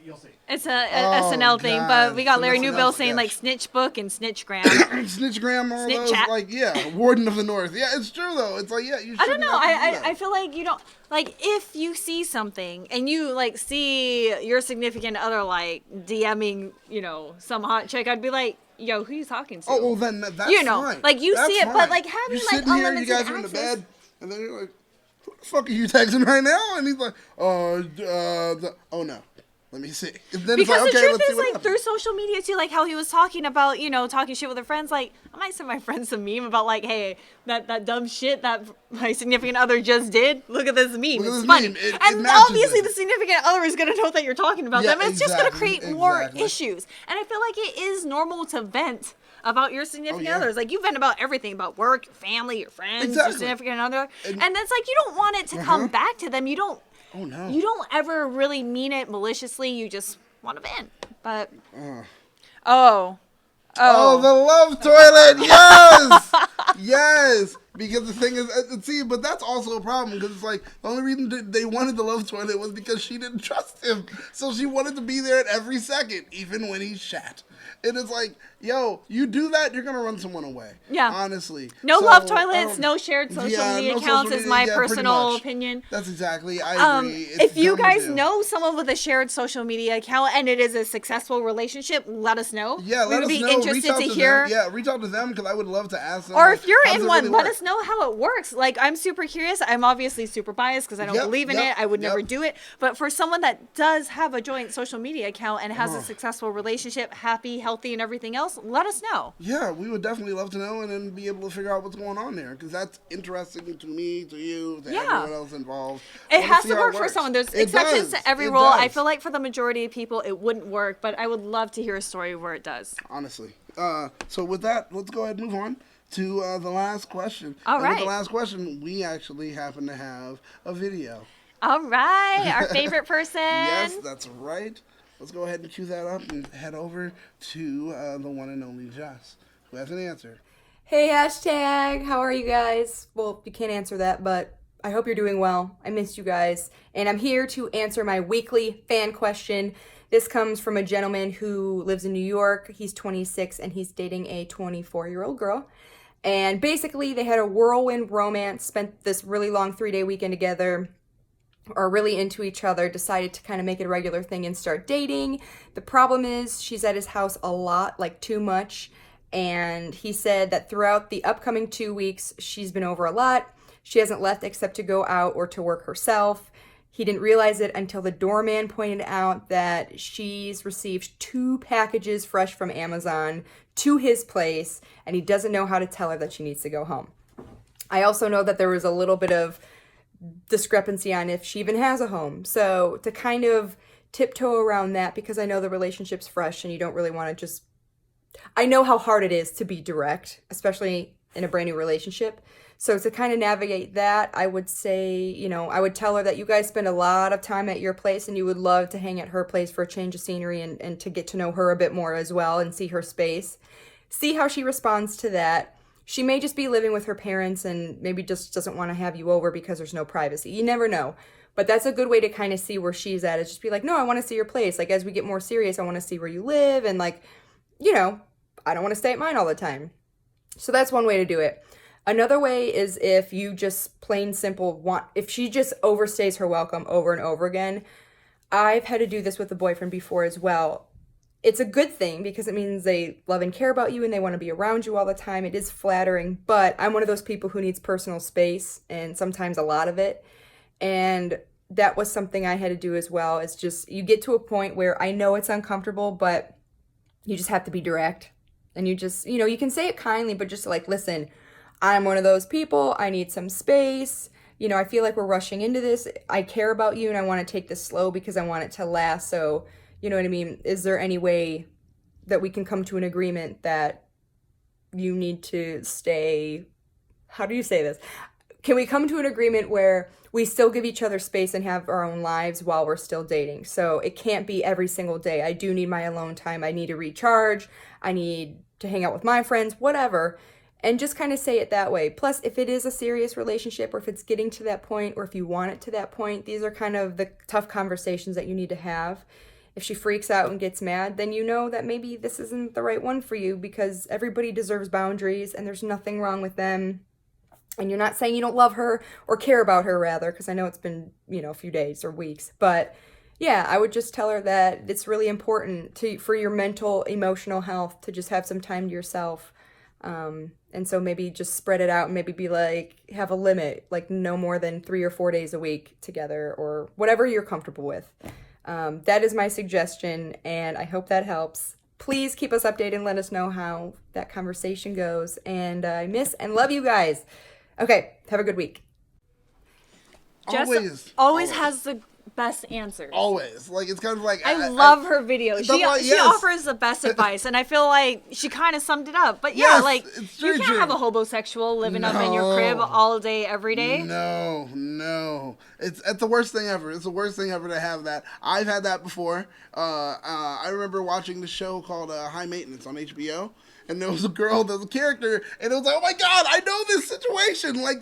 You'll see. It's a SNL thing, but we got So Larry that's Newbill sketch. saying like snitch book and snitchgram. Snitchgram, all Snitch those, chat. like, yeah, Warden of the North. Yeah, it's true, though. It's like, yeah, you should I don't know. I feel like you don't, like, if you see something and you, like, see your significant other, like, DMing, you know, some hot chick, I'd be like, yo, who you talking to? Oh, well, then that's you know, fine. like, you That's see it, fine. but, like, having, you're like, sitting here, unlimited you guys are in the access. bed, and then you're like, who the fuck are you texting right now? And he's like, oh, no. Let me see. And then Because it's like, the okay, truth let's see is, what like, happens. through social media, too, like, how he was talking about, you know, talking shit with her friends, like, I might send my friends some meme about, like, hey, that dumb shit that my significant other just did, look at this meme, Look at it's this funny. meme. It And matches obviously with the it. significant other is going to know that you're talking about Yeah, them, and it's just going to exactly, create more exactly. issues. And I feel like it is normal to vent about your significant yeah. others. Like, you vent about everything, about work, your family, your friends, Exactly. your significant other. And- And it's like, you don't want it to come back to them. You don't. Oh, no. You don't ever really mean it maliciously. You just want to vent. But oh, Oh, the love toilet, yes, yes. Because the thing is, see, but that's also a problem because it's like the only reason they wanted the love toilet was because she didn't trust him, so she wanted to be there at every second, even when he shat. And it's like, yo, you do that, you're gonna run someone away. Yeah. honestly. no So, love toilets, no shared social yeah, media no accounts social is media, my yeah, pretty personal much. opinion. That's exactly. I agree. It's If you dumb to guys do. know someone with a shared social media account and it is a successful relationship, let us know. Yeah, we let would us be know. interested Reach out to to hear. them. Yeah, reach out to them because I would love to ask them. Or like, if you're how does in it one, really let work? us know how it works. Like, I'm super curious. I'm obviously super biased because I don't Yep, believe in yep, it. I would never yep. do it. But for someone that does have a joint social media account and has a successful relationship, happy, healthy, and everything else, let us know. Yeah, we would definitely love to know and then be able to figure out what's going on there because that's interesting to me, to you, to Yeah. everyone else involved. It Wanna has see to how work for works. someone. There's It exceptions does. to every It rule. I does. feel like for the majority of people, it wouldn't work, but I would love to hear a story where it does. Honestly. So with that, let's go ahead and move on to the last question. All And with right. the last question, we actually happen to have a video. All right, our favorite person. Yes, that's right. Let's go ahead and cue that up and head over to the one and only Jess, who has an answer. Hey, hashtag, how are you guys? Well, you can't answer that, but I hope you're doing well. I missed you guys. And I'm here to answer my weekly fan question. This comes from a gentleman who lives in New York. He's 26 and he's dating a 24-year-old girl. And basically, they had a whirlwind romance, spent this really long 3-day weekend together, are really into each other, decided to kind of make it a regular thing and start dating. The problem is she's at his house a lot, like too much. And he said that throughout the upcoming 2 weeks, she's been over a lot. She hasn't left except to go out or to work herself. He didn't realize it until the doorman pointed out that she's received 2 packages fresh from Amazon to his place, and he doesn't know how to tell her that she needs to go home. I also know that there was a little bit of discrepancy on if she even has a home. So to kind of tiptoe around that, because I know the relationship's fresh and you don't really want to just... I know how hard it is to be direct, especially in a brand new relationship. So to kind of navigate that, I would say, you know, I would tell her that you guys spend a lot of time at your place and you would love to hang at her place for a change of scenery and to get to know her a bit more as well and see her space. See how she responds to that. She may just be living with her parents and maybe just doesn't want to have you over because there's no privacy. You never know. But that's a good way to kind of see where she's at. Is just be like, no, I want to see your place. Like, as we get more serious, I want to see where you live. And like, you know, I don't want to stay at mine all the time. So that's one way to do it. Another way is if you just plain simple if she just overstays her welcome over and over again. I've had to do this with a boyfriend before as well. It's a good thing because it means they love and care about you and they want to be around you all the time. It is flattering, but I'm one of those people who needs personal space and sometimes a lot of it. And that was something I had to do as well. It's just, you get to a point where I know it's uncomfortable, but you just have to be direct. And you just, you know, you can say it kindly, but just like, listen, I'm one of those people. I need some space. You know, I feel like we're rushing into this. I care about you and I want to take this slow because I want it to last. So, you know what I mean? Is there any way that we can come to an agreement that you need to stay? How do you say this? Can we come to an agreement where we still give each other space and have our own lives while we're still dating? So it can't be every single day. I do need my alone time. I need to recharge. I need to hang out with my friends, whatever. And just kind of say it that way. Plus, if it is a serious relationship or if it's getting to that point or if you want it to that point, these are kind of the tough conversations that you need to have. If she freaks out and gets mad, then you know that maybe this isn't the right one for you, because everybody deserves boundaries and there's nothing wrong with them. And you're not saying you don't love her or care about her, rather, because I know it's been, a few days or weeks. But yeah, I would just tell her that it's really important for your mental, emotional health to just have some time to yourself. And so maybe just spread it out and maybe be like, have a limit, like no more than 3 or 4 days a week together, or whatever you're comfortable with. That is my suggestion, and I hope that helps. Please keep us updated and let us know how that conversation goes. And I miss and love you guys. Okay, have a good week. Jess always has the best answers. Always. Like, it's kind of like... I love her videos. She offers the best advice, and I feel like she kind of summed it up. But yeah, like, you can't have a homosexual living up in your crib all day, every day. No. It's the worst thing ever. It's the worst thing ever to have that. I've had that before. I remember watching the show called High Maintenance on HBO. And there was a girl, there was a character, and it was like, oh my God, I know this situation. Like,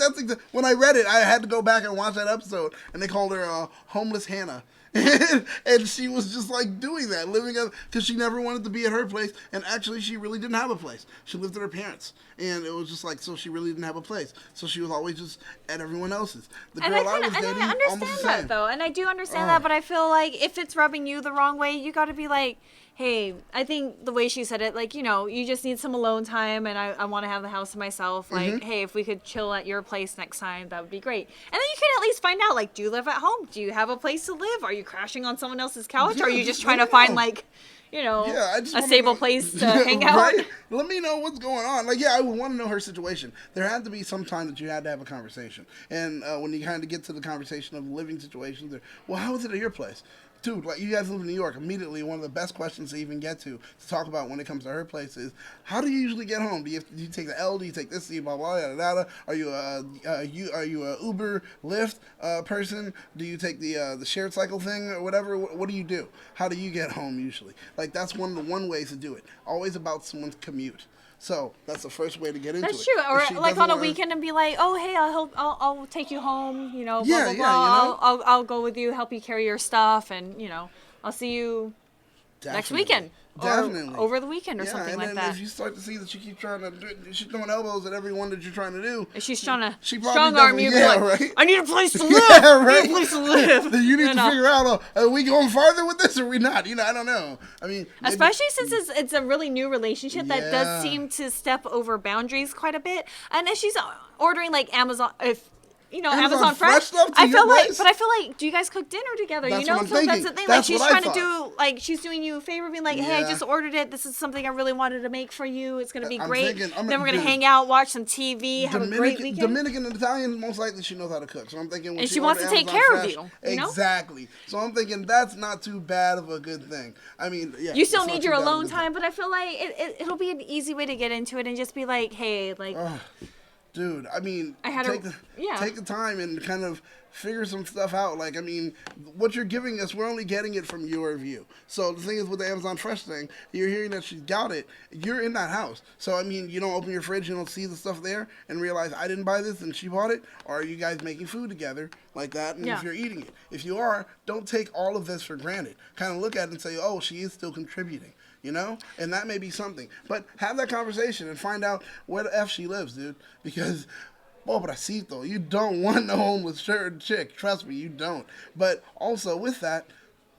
when I read it, I had to go back and watch that episode, and they called her Homeless Hannah. And she was just like doing that, living up, because she never wanted to be at her place, and actually she really didn't have a place. She lived at her parents, and it was just like, so she really didn't have a place. So she was always just at everyone else's. The girl I was dating, I understand that, though, and I do understand that, but I feel like if it's rubbing you the wrong way, you got to be like, hey, I think the way she said it, like, you just need some alone time, and I want to have the house to myself. Like, hey, if we could chill at your place next time, that would be great. And then you can at least find out, like, do you live at home? Do you have a place to live? Are you crashing on someone else's couch? Or are you just trying to find, like, a stable place to hang out? Right? Let me know what's going on. Like, I would want to know her situation. There had to be some time that you had to have a conversation. And when you kind of get to the conversation of living situations, well, how is it at your place? Dude, like, you guys live in New York. Immediately, one of the best questions to even get to talk about when it comes to her place is, how do you usually get home? Do you take the L? Do you take this? Do you blah blah yada yada? Are you a Uber, Lyft person? Do you take the shared cycle thing or whatever? What do you do? How do you get home usually? Like, that's one of the ways to do it. Always about someone's commute. So that's the first way to get into it. That's true. Or like on a weekend and be like, oh, hey, I'll take you home. Blah blah blah. I'll go with you, help you carry your stuff, and I'll see you next weekend. Definitely. Or over the weekend or something like that. And then if you start to see that she keeps trying to do it, she's throwing elbows at everyone that you're trying to do. If she's trying to strong arm you, right? I need a place to live. Yeah, right. I need a place to live. Then you need to figure out, are we going farther with this or are we not? I don't know. I mean, especially since it's a really new relationship that does seem to step over boundaries quite a bit. And if she's ordering like Amazon Amazon Fresh stuff I feel like, do you guys cook dinner together? That's so thinking. That's the thing. That's like she's trying to do, like she's doing you a favor, being like, hey, I just ordered it. This is something I really wanted to make for you. It's gonna be great. Then we're gonna hang out, watch some TV, have a great weekend. Dominican and Italian, most likely she knows how to cook. So I'm thinking, and she wants to take care of you. Exactly. So I'm thinking that's not too bad of a good thing. I mean, you still need your alone time, but I feel like it'll be an easy way to get into it and just be like, hey, like. Dude, I mean, take the time and kind of figure some stuff out. Like, I mean, what you're giving us, we're only getting it from your view. So the thing is with the Amazon Fresh thing, you're hearing that she's got it. You're in that house. So, I mean, you don't open your fridge, you don't see the stuff there and realize I didn't buy this and she bought it. Or are you guys making food together like that? And if you're eating it. If you are, don't take all of this for granted. Kind of look at it and say, oh, she is still contributing. And that may be something. But have that conversation and find out where the F she lives, dude. Because, pobrecito, you don't want no homeless chick. Trust me, you don't. But also with that,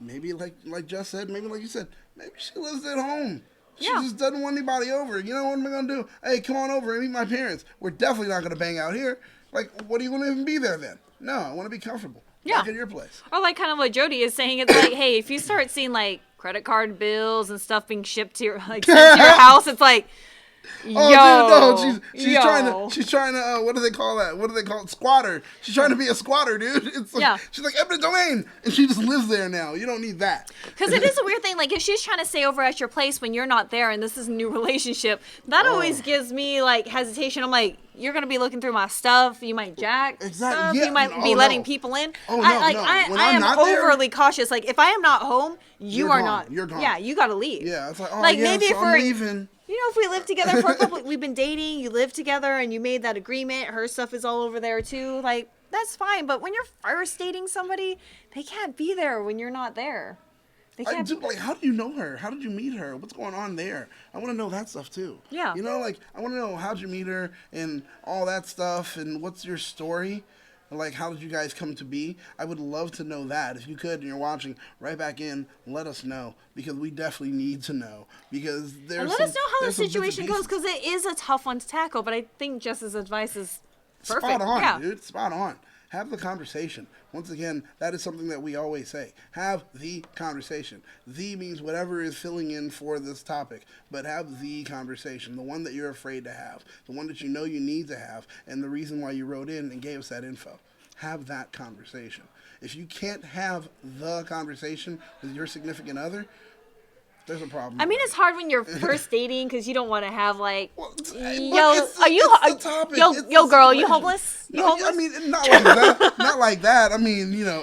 maybe like Jess said, maybe like you said, maybe she lives at home. She just doesn't want anybody over. You know what am I going to do? Hey, come on over and meet my parents. We're definitely not going to bang out here. Like, what are you going to even be there then? No, I want to be comfortable. Like at your place. Or like kind of what Jody is saying. It's like, hey, if you start seeing like credit card bills and stuff being shipped to your sent to your house, it's like, she's trying to what do they call that? What do they call it? Squatter. She's trying to be a squatter, dude. It's like, she's like eminent domain, and she just lives there now. You don't need that. Because it is a weird thing. Like if she's trying to stay over at your place when you're not there, and this is a new relationship, that always gives me like hesitation. I'm like, you're gonna be looking through my stuff. You might jack stuff. You might be letting people in. I am overly cautious. Like if I am not home, you're not. You're gone. Yeah, you gotta leave. Yeah, it's like, maybe if I'm leaving. If we live together for a couple, we've been dating, you live together, and you made that agreement. Her stuff is all over there too. Like that's fine. But when you're first dating somebody, they can't be there when you're not there. They I can't. do, like, how do you know her? How did you meet her? What's going on there? I want to know that stuff too. Yeah. You know, like, I want to know how'd you meet her and all that stuff and what's your story? Like, how did you guys come to be? I would love to know that. If you could, and you're watching, right back in, let us know. Because we definitely need to know. Because there's And let us know how the there's some bits and situation goes, pieces. because it is a tough one to tackle. But I think Jess's advice is perfect. Spot on, yeah. dude. Spot on. Have the conversation. Once again, that is something that we always say. Have the conversation. The means whatever is filling in for this topic, but have the conversation, the one that you're afraid to have, the one that you know you need to have, and the reason why you wrote in and gave us that info. Have that conversation. If you can't have the conversation with your significant other, there's a problem. I mean, it's hard when you're first dating because you don't want to have like, Well, yo, are you, yo, girl, you homeless? You No, homeless? I mean, not like that. Not like that. I mean, you know,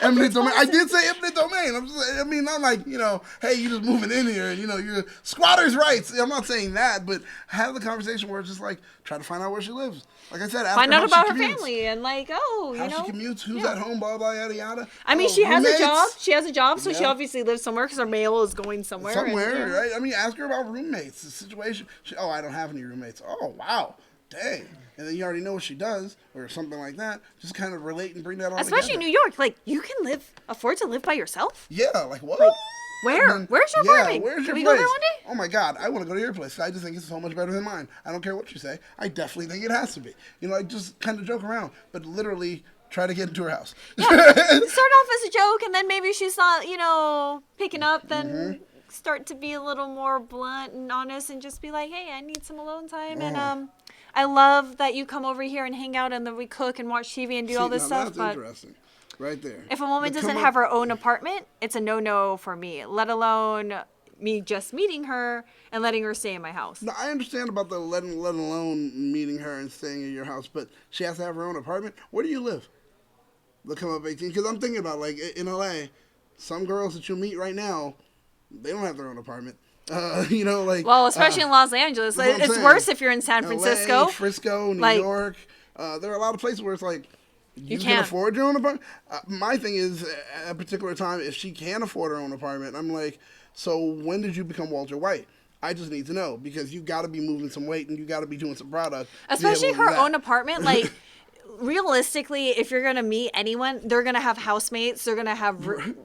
eminent domain. I did say eminent domain. I'm just, I mean, not like, you know, hey, you just moving in here, you know, you're squatters' rights. I'm not saying that, but have the conversation where it's just like, try to find out where she lives. Like I said, ask Find her out how about she her commutes. family and like, oh, you How know. she commutes, who's yeah. at home, blah, blah, yada, yada. I mean, Oh, she has a roommates? job. She has a job, so she Yeah. obviously lives somewhere because her mail is going somewhere. Somewhere, right? I mean, ask her about roommates, the situation. Oh, I don't have any roommates. Oh, wow. Dang. And then you already know what she does or something like that. Just kind of relate and bring that all Especially in together. New York, like you can afford to live by yourself. Yeah, like what? Like, where? And then- Where's your apartment? Where's Can your we place? go there one day? Oh my God, I want to go to your place. I just think it's so much better than mine. I don't care what you say. I definitely think it has to be. You know, I just kind of joke around, but literally try to get into her house. Yeah. Start off as a joke, and then maybe she's not, picking up. Then Mm-hmm. start to be a little more blunt and honest, and just be like, "Hey, I need some alone time, Uh-huh. and I love that you come over here and hang out, and then we cook and watch TV and do all this now stuff." That's But interesting. Right there. if a woman But doesn't come have up- her own apartment, it's a no-no for me. Let alone me just meeting her and letting her stay in my house. No, I understand about the let alone meeting her and staying in your house, but she has to have her own apartment. Where do you live? They'll come up 18. Because I'm thinking about, like, in LA, some girls that you meet right now, they don't have their own apartment. Well, especially in Los Angeles. that's what I'm It's saying. worse if you're in San LA, Francisco. Frisco, New Like- York. There are a lot of places where it's like, you can can't. afford your own apartment. My thing is, at a particular time, if she can afford her own apartment, I'm like, so when did you become Walter White? I just need to know, because you got to be moving some weight and you got to be doing some product. to be Especially able to do her that. own apartment. Like, realistically, if you're going to meet anyone, they're going to have housemates. They're going to have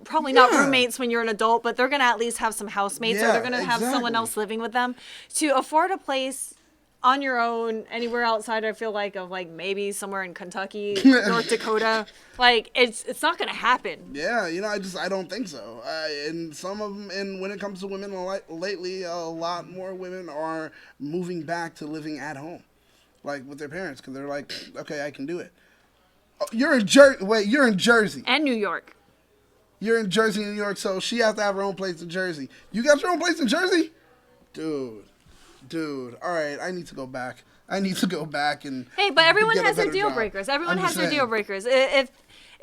probably not Yeah. roommates when you're an adult, but they're going to at least have some housemates, or Yeah, they're going to have someone exactly. else living with them. To afford a place on your own anywhere outside, I feel like, of like maybe somewhere in Kentucky, North Dakota, like it's not going to happen. Yeah, I don't think so. And some of them, and when it comes to women, lately, a lot more women are moving back to living at home, like with their parents, because they're like, okay, I can do it. Oh, you're in Jersey. And New York. You're in Jersey, New York, so she has to have her own place in Jersey. You got your own place in Jersey? Dude, all right, I need to go back. And Hey, but everyone get a has their better deal job. breakers. Everyone I'm has just their deal saying. breakers.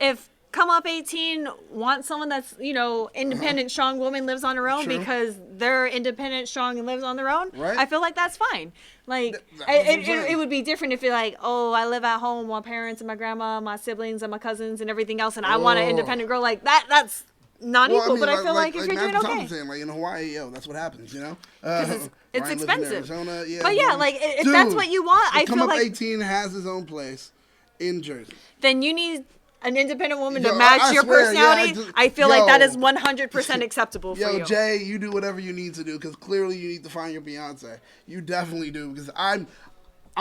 If come up 18 wants someone that's independent, strong woman, lives on her own True. because they're independent, strong, and lives on their own, Right. I feel like that's fine. Like That's what I'm saying. it would be different if you're like, oh, I live at home, my parents and my grandma, my siblings and my cousins and everything else, and I want an Oh. independent girl like that. That's not equal, but I feel like if you're doing Matthew okay. Thompson saying, like in Hawaii, that's what happens, It's Ryan lives in expensive. Arizona, yeah, But yeah, like if that's what you want, I Come feel Up like 18 has his own place in Jersey. then you need an independent woman Yo, to match I your swear, yeah, personality. I feel like that yo. is 100% acceptable for Yo, you. Jay, you do whatever you need to do, because clearly you need to find your Beyonce. You definitely do, because I'm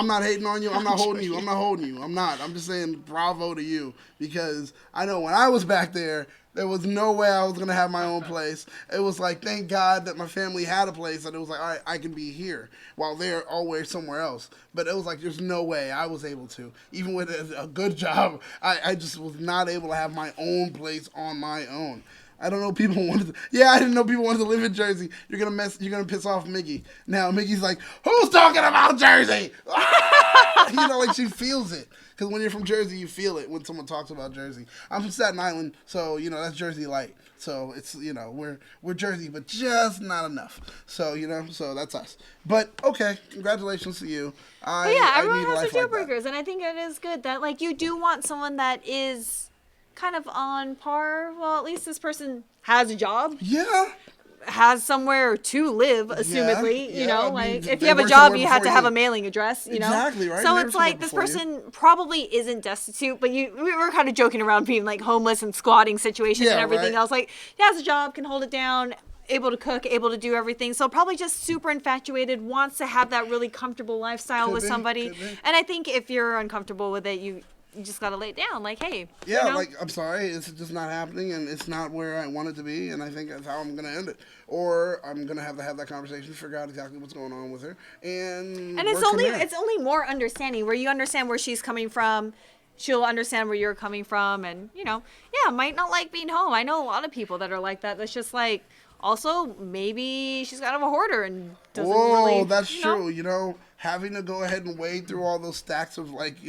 not hating on you. I'm not holding you. I'm not. I'm just saying bravo to you, because I know when I was back there was no way I was going to have my own place. It was like, thank God that my family had a place, and it was like, all right, I can be here while they're always somewhere else. But it was like, there's no way I was able to. Even with a good job, I just was not able to have my own place on my own. I don't know. I didn't know people wanted to live in Jersey. You're gonna piss off Miggy. Now Miggy's like, who's talking about Jersey? Ah! Like she feels it. Because when you're from Jersey, you feel it when someone talks about Jersey. I'm from Staten Island, so that's Jersey light. So it's we're Jersey, but just not enough. So so that's us. But okay, congratulations to you. But yeah, everyone need a has their life deal like that. breakers, and I think it is good that like you do want someone that is kind of on par. Well, at least this person has a job, Yeah. has somewhere to live, assumedly. yeah, You know, I mean, like if they you have a worked job, somewhere you have to before have you. a mailing address. You know, Exactly, right? So They were it's like somewhere this before you. person probably isn't destitute, but we were kind of joking around being like homeless and squatting situation Yeah, and everything right. else. Like he has a job, can hold it down. Able to cook, able to do everything. So probably just super infatuated, wants to have that really comfortable lifestyle Could with be, somebody. could be. And I think if you're uncomfortable with it, you just gotta lay it down. Like, hey, Yeah, you know? like, I'm sorry, it's just not happening, and it's not where I want it to be, and I think that's how I'm going to end it. Or I'm going to have that conversation, figure out exactly what's going on with her, and And it's work from only there. it's only more understanding where you understand where she's coming from. She'll understand where you're coming from, and yeah, might not like being home. I know a lot of people that are like that. That's just like, also maybe she's kind of a hoarder and doesn't really. That's you know? true. Having to go ahead and wade through all those stacks of Or even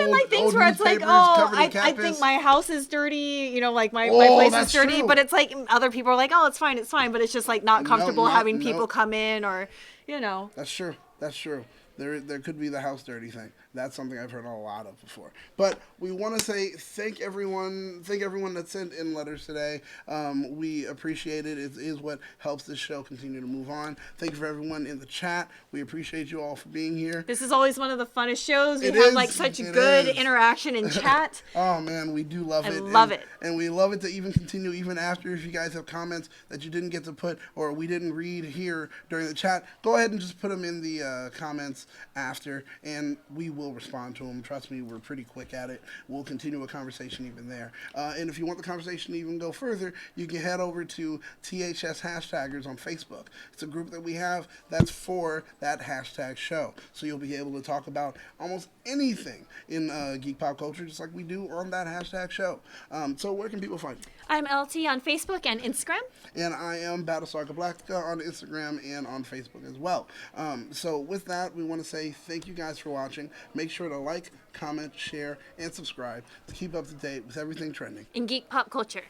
old, like things old where it's like, newspapers oh, covered in I cat think piss. my house is dirty, like my Oh, place is that's dirty, true. but it's like other people are like, oh, it's fine, but it's just like not comfortable having people nope. come in or, That's true. That's true. There could be the house dirty thing. That's something I've heard a lot of before. But we want to say thank everyone that sent in letters today. We appreciate it. It is what helps this show continue to move on. Thank you for everyone in the chat. We appreciate you all for being here. This is always one of the funnest shows. We It have is. like such It good is. interaction in chat. Oh man, we do love I it. love it. And we love it to even continue even after. If you guys have comments that you didn't get to put or we didn't read here during the chat, go ahead and just put them in the comments after, and we will respond to them. Trust me, we're pretty quick at it. We'll continue a conversation even there. And if you want the conversation to even go further, you can head over to THS Hashtaggers on Facebook. It's a group that we have that's for that hashtag show. So you'll be able to talk about almost anything in geek pop culture, just like we do on that hashtag show. So where can people find you? I'm LT on Facebook and Instagram. And I am Battlestar Galactica on Instagram and on Facebook as well. So with that, we want to say thank you guys for watching. Make sure to like, comment, share, and subscribe to keep up to date with everything trending In geek pop culture.